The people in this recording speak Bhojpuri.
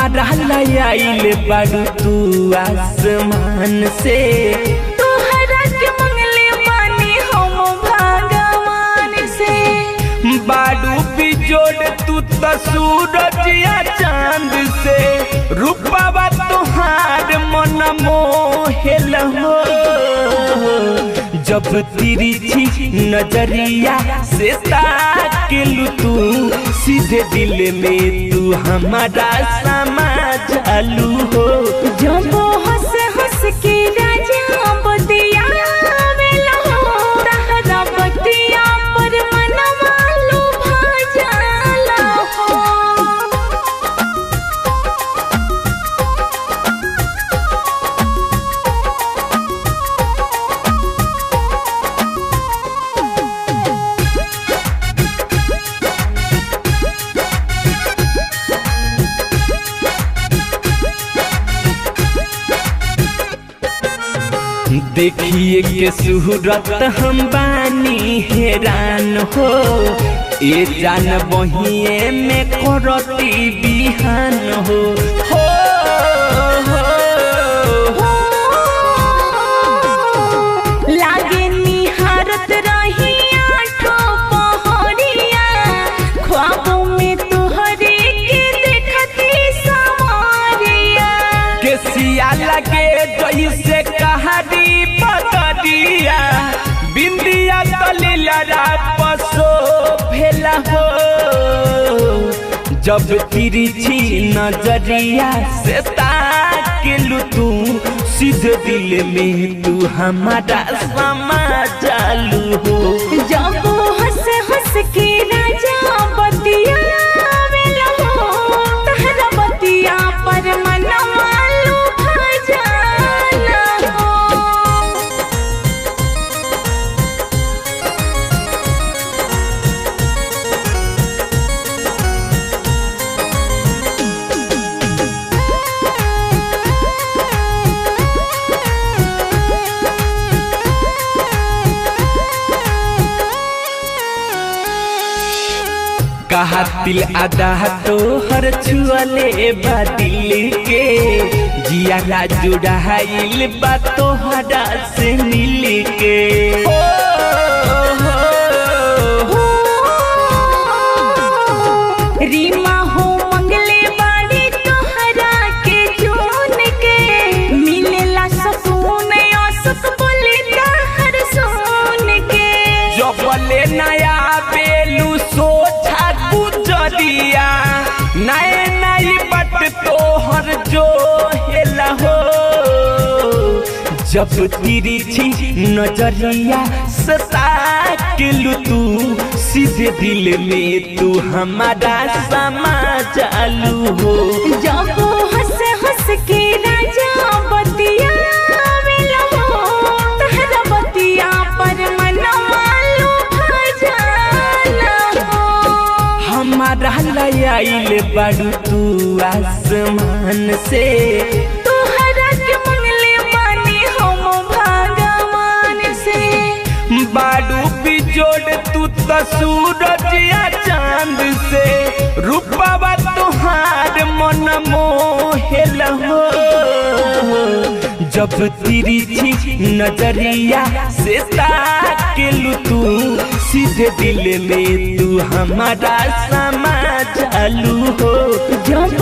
हमारा लाइल बारू तू आसमान से, तोहरा के मंगले बानी हम भगवान से। बारू बिजोड़ तू तो सूरज या चांद से, रूपवा तुहार मन मोहेल हो। जब तिरछी नजरिया से ताकलू तू, सीधे दिल में तू हमारा समा जालू हो। जब हंस हंस के राजा बतिया वेला हो, तहरा बतिया पर मनवा लुभा जाला हो। देखिए के सूरत हम बानी हैरान हो, ए जान बहिए में करती बिहान हो। लागे निहारत रही आठो पहरिया, ख्वाबों में तुहरे के देखती सवारिया। केसिया लगे जैसे कहानी पकड़िया, बिंदिया तलीला पसो भेला हो। जब तिरछी नजरिया से ताकलू तू, सीधे दिल में तू हमारा समा जालू हो। जब हंस हंस के राजा बतिया वेला हो, तहरा बतिया पर मनवा लुभा जाला हो। कहा दिल आदा तो हर छुअले बा दिल के, जिया जुड़ाइल बा तोहरा से मिल के। रीमा हो मंगले बाड़ी तोहरा के जोन के, मिलेला सुकून आसुक बोले हर सोन के। जब बोले नया बेलू सोचा गुजरिया, नए नई बट तोहर जो हेला हो। जब तिरछी नजरिया से ताकलू तू, सीधे दिल में तू हमारा समा जालू हो। जब हंस हंस के राजा बतिया वेला हो, तहरा बतिया पर मनवा लुभा जाला हो। हमारा लाइल बारू तू आसमान से, तोहरा के मंगले बानी हम भगवान से। बारू बिजोड़ तू तो सूरज या चांद से, रूपवा तुहार मन मोहेल हो। जब तिरछी नजरिया से ताकलू तू, सीधे दिल में तू हमारा समा जालू हो। जब